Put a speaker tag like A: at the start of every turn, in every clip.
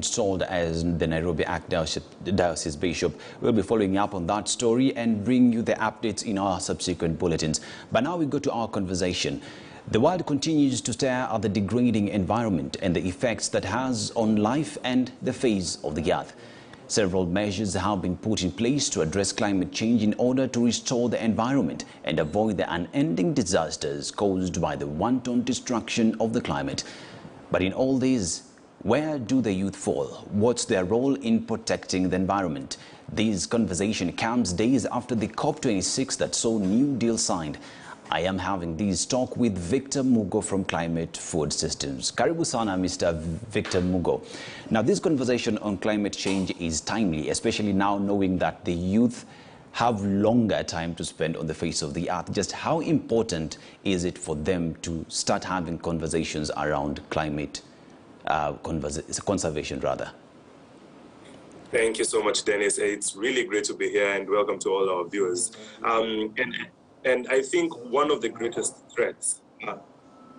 A: installed as the Nairobi Archdiocese Bishop. We'll be following up on that story and bring you the updates in our subsequent bulletins. But now we go to our conversation. The world continues to stare at the degrading environment and the effects that has on life and the face of the earth. Several measures have been put in place to address climate change in order to restore the environment and avoid the unending disasters caused by the wanton destruction of the climate. But in all this, where do the youth fall? What's their role in protecting the environment? This conversation comes days after the COP26 that saw New Deal signed. I am having this talk with Victor Mugo from Climate Food Systems. Karibu sana, Mr. Victor Mugo. Now, this conversation on climate change is timely, especially now knowing that the youth have longer time to spend on the face of the earth. Just how important is it for them to start having conversations around climate conservation, rather?
B: Thank you so much, Dennis. It's really great to be here, and welcome to all our viewers. And I think one of the greatest threats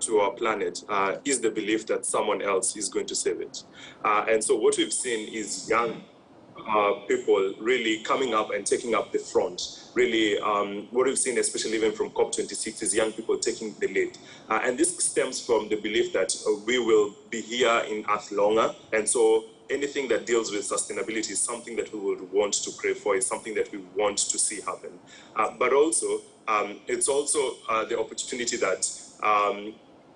B: to our planet is the belief that someone else is going to save it. And so what we've seen is young people really coming up and taking up the front. Really, what we've seen, especially even from COP26, is young people taking the lead. And this stems from the belief that we will be here in Earth longer. And so anything that deals with sustainability is something that we would want to crave for, is something that we want to see happen. But also, it's also the opportunity that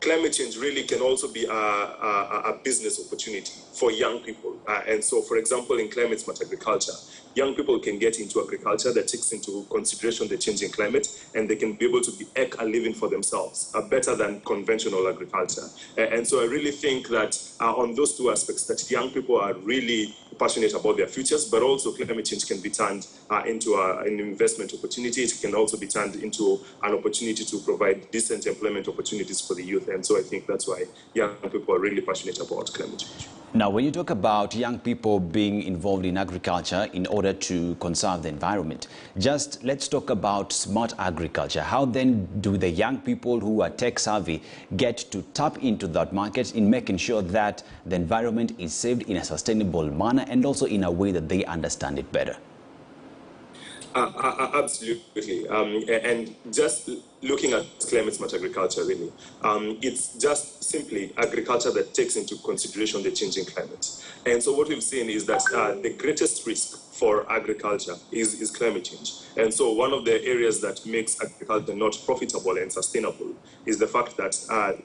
B: climate change really can also be a business opportunity for young people. And so, for example, in climate smart agriculture, young people can get into agriculture that takes into consideration the changing climate, and they can be able to make a living for themselves, better than conventional agriculture. And so I really think that on those two aspects, that young people are really passionate about their futures, but also climate change can be turned into an investment opportunity. It can also be turned into an opportunity to provide decent employment opportunities for the youth. And so I think that's why young people are really passionate about climate change.
A: Now, when you talk about young people being involved in agriculture in order to conserve the environment, just let's talk about smart agriculture. How then do the young people who are tech savvy get to tap into that market in making sure that the environment is saved in a sustainable manner and also in a way that they understand it better?
B: Absolutely. And just looking at climate smart agriculture, really, it's just simply agriculture that takes into consideration the changing climate. And so what we've seen is that the greatest risk for agriculture is climate change. And so one of the areas that makes agriculture not profitable and sustainable is the fact that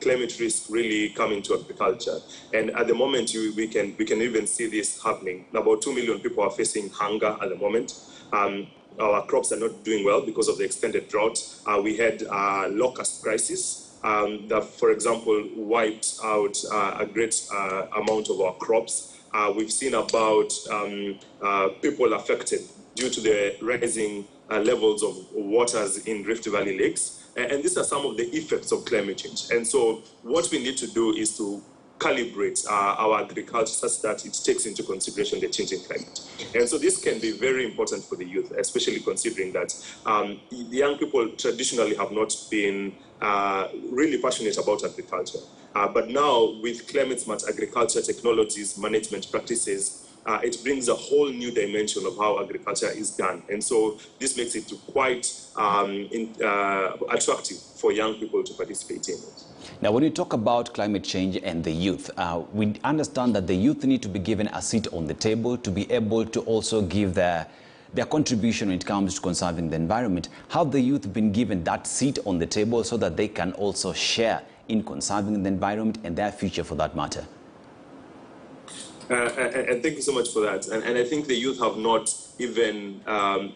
B: climate risks really come into agriculture. And at the moment, we can even see this happening. About 2 million people are facing hunger at the moment. Our crops are not doing well because of the extended drought. We had a locust crisis that, for example, wiped out a great amount of our crops. We've seen about people affected due to the rising levels of waters in Rift Valley lakes. And these are some of the effects of climate change. And so what we need to do is to calibrate our agriculture such that it takes into consideration the changing climate. And so this can be very important for the youth, especially considering that the young people traditionally have not been really passionate about agriculture. But now with climate smart agriculture technologies, management practices, it brings a whole new dimension of how agriculture is done. And so this makes it quite attractive for young people to participate in it.
A: Now, when you talk about climate change and the youth, we understand that the youth need to be given a seat on the table to be able to also give their contribution when it comes to conserving the environment. How have the youth been given that seat on the table so that they can also share in conserving the environment and their future for that matter?
B: And thank you so much for that. And I think the youth have not even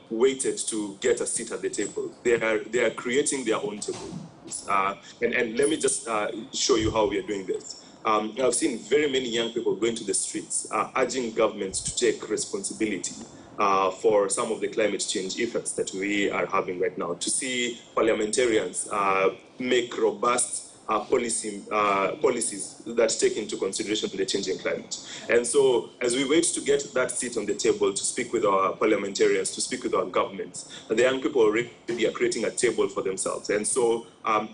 B: waited to get a seat at the table. They are creating their own table. And let me just show you how we are doing this. I've seen very many young people going to the streets, urging governments to take responsibility for some of the climate change effects that we are having right now. To see parliamentarians make robust policies that take into consideration the changing climate. And so as we wait to get that seat on the table to speak with our parliamentarians, to speak with our governments, the young people already are creating a table for themselves. And so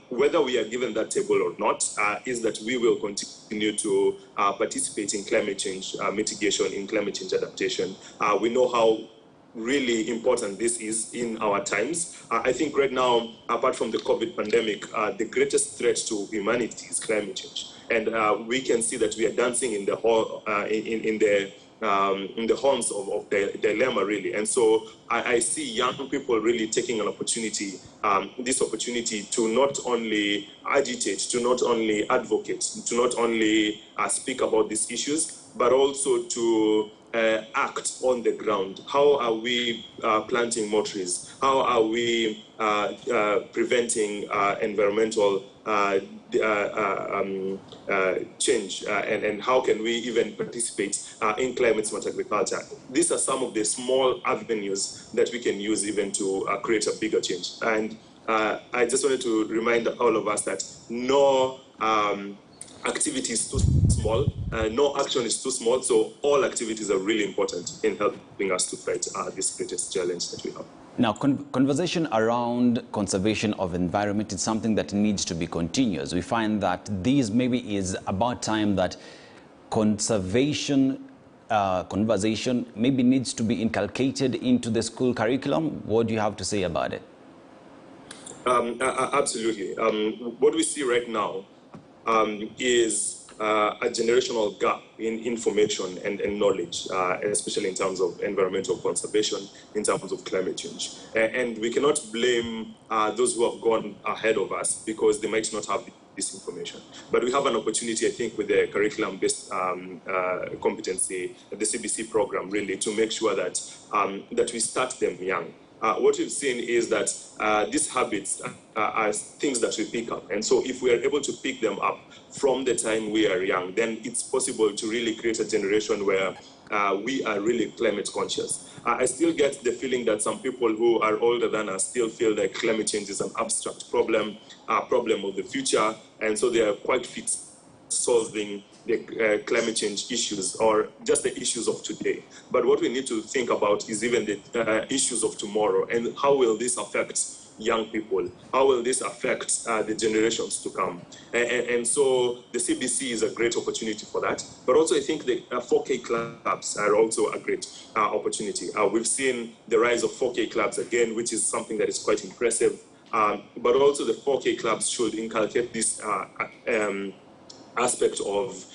B: whether we are given that table or not, is that we will continue to participate in climate change mitigation, in climate change adaptation. We know how really important this is in our times. I think right now, apart from the COVID pandemic, the greatest threat to humanity is climate change. And we can see that we are dancing in the horns of the dilemma, really. And so I see young people really taking an opportunity, this opportunity to not only agitate, to not only advocate, to not only speak about these issues, but also to act on the ground. How are we planting more trees? How are we preventing environmental change? And how can we even participate in climate smart agriculture? These are some of the small avenues that we can use even to create a bigger change. And I just wanted to remind all of us that no activity is too small, no action is too small, so all activities are really important in helping us to fight this greatest challenge that we have.
A: Now, conversation around conservation of environment is something that needs to be continuous. We find that these maybe is about time that conservation conversation maybe needs to be inculcated into the school curriculum. What do you have to say about it?
B: Absolutely. What we see right now is a generational gap in information and knowledge, especially in terms of environmental conservation, in terms of climate change. And we cannot blame those who have gone ahead of us because they might not have this information. But we have an opportunity, I think, with the curriculum-based competency, the CBC program, really, to make sure that, that we start them young. What we've seen is that these habits are things that we pick up. And so if we are able to pick them up from the time we are young, then it's possible to really create a generation where we are really climate conscious. I still get the feeling that some people who are older than us still feel that climate change is an abstract problem, a problem of the future, and so they are quite fit solving the climate change issues or just the issues of today. But what we need to think about is even the issues of tomorrow, and how will this affect young people? How will this affect the generations to come? And so the CBC is a great opportunity for that. But also I think the 4K clubs are also a great opportunity. We've seen the rise of 4K clubs again, which is something that is quite impressive. But also the 4K clubs should inculcate this aspect of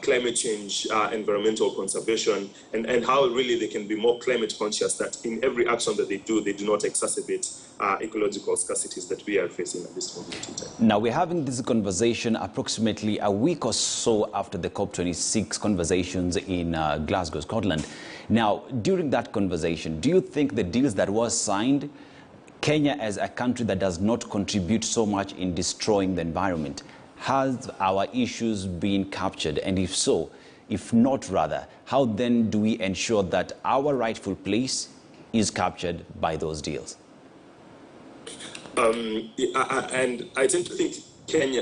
B: climate change, environmental conservation, and how really they can be more climate conscious, that in every action that they do not exacerbate ecological scarcities that we are facing at this moment in time.
A: Now, we're having this conversation approximately a week or so after the COP26 conversations in Glasgow, Scotland. Now, during that conversation, do you think the deals that was signed, Kenya as a country that does not contribute so much in destroying the environment, has our issues been captured? And if so, if not rather, how then do we ensure that our rightful place is captured by those deals?
B: And I tend to think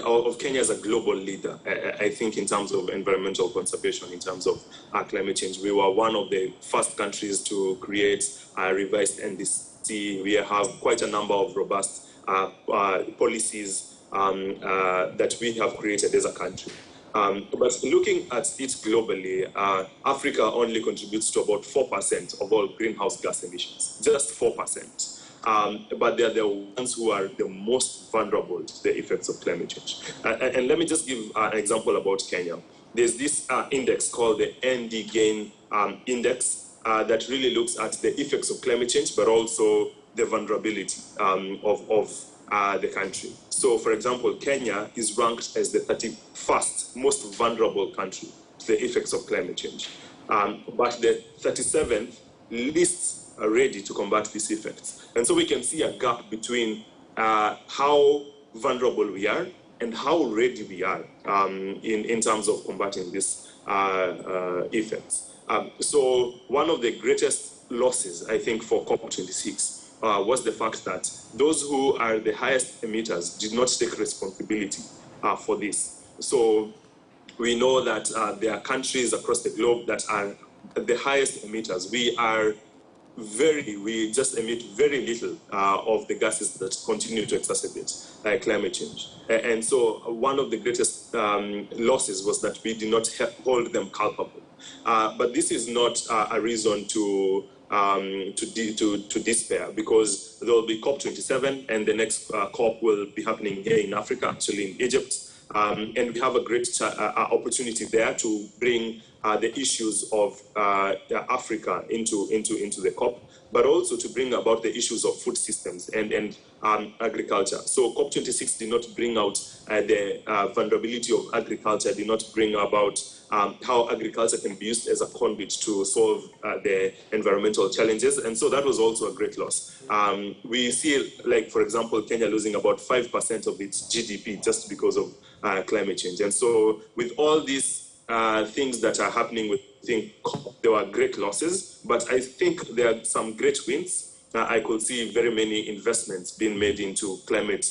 B: of Kenya as a global leader. I think in terms of environmental conservation, in terms of climate change, we were one of the first countries to create a revised NDC. We have quite a number of robust policies that we have created as a country. But looking at it globally, Africa only contributes to about 4% of all greenhouse gas emissions, just 4%. But they're the ones who are the most vulnerable to the effects of climate change. And let me just give an example about Kenya. There's this index called the ND Gain Index that really looks at the effects of climate change, but also the vulnerability of the country. So, for example, Kenya is ranked as the 31st most vulnerable country to the effects of climate change. But the 37th least are ready to combat these effects. And so we can see a gap between how vulnerable we are and how ready we are in terms of combating these effects. So one of the greatest losses, I think, for COP26 was the fact that those who are the highest emitters did not take responsibility for this. So we know that there are countries across the globe that are the highest emitters. We just emit very little of the gases that continue to exacerbate climate change. And so one of the greatest losses was that we did not hold them culpable. But this is not a reason to despair, because there will be COP27, and the next COP will be happening here in Africa, actually in Egypt. And we have a great opportunity there to bring the issues of Africa into the COP, but also to bring about the issues of food systems and agriculture. So COP26 did not bring out the vulnerability of agriculture, did not bring about how agriculture can be used as a conduit to solve the environmental challenges. And so that was also a great loss. We see, like, for example, Kenya losing about 5% of its GDP just because of climate change. And so with all these things that are happening, I think there were great losses, but I think there are some great wins. I could see very many investments being made into climate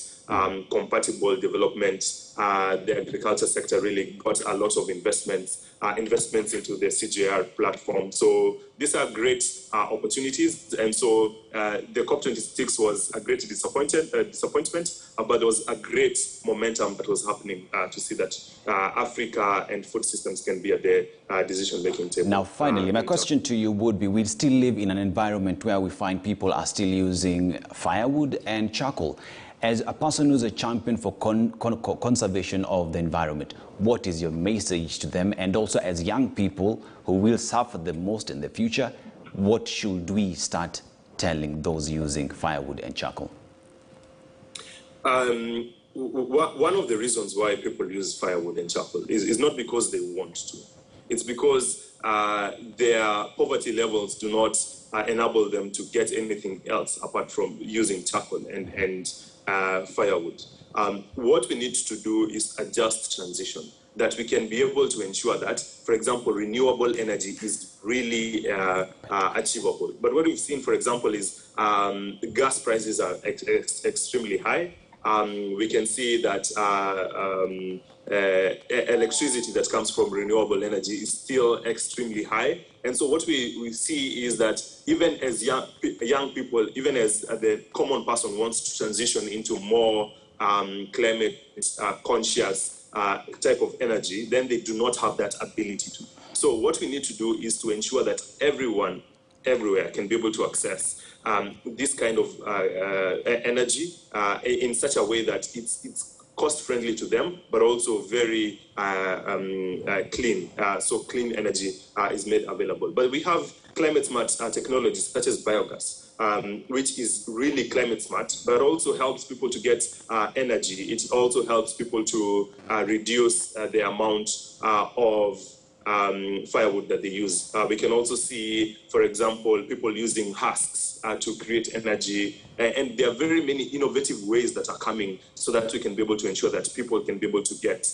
B: compatible development. The agriculture sector really got a lot of investments into the CJR platform. So these are great opportunities. And so the COP26 was a great disappointment, but there was a great momentum that was happening to see that Africa and food systems can be at the decision-making table.
A: Now, finally, my question to you would be, we still live in an environment where we find people are still using firewood and charcoal. As a person who's a champion for conservation of the environment, what is your message to them? And also, as young people who will suffer the most in the future, what should we start telling those using firewood and charcoal?
B: One of the reasons why people use firewood and charcoal is not because they want to. It's because their poverty levels do not enable them to get anything else apart from using charcoal and firewood. What we need to do is a just transition, that we can be able to ensure that, for example, renewable energy is really achievable. But what we've seen, for example, is gas prices are extremely high. We can see that electricity that comes from renewable energy is still extremely high. And so what we see is that even as young people, even as the common person wants to transition into more climate conscious type of energy, then they do not have that ability to. So what we need to do is to ensure that everyone, everywhere, can be able to access this kind of energy in such a way that it's cost-friendly to them, but also very clean. So clean energy is made available. But we have climate-smart technologies such as biogas, which is really climate-smart, but also helps people to get energy. It also helps people to reduce the amount of firewood that they use. We can also see, for example, people using husks to create energy. And there are very many innovative ways that are coming so that we can be able to ensure that people can be able to get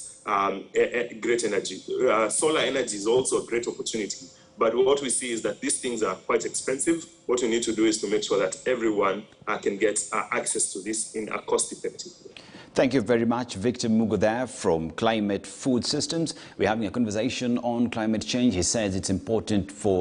B: great energy. Solar energy is also a great opportunity. But what we see is that these things are quite expensive. What we need to do is to make sure that everyone can get access to this in a cost-effective way.
A: Thank you very much, Victor Mugo there from Climate Food Systems. We're having a conversation on climate change. He says it's important for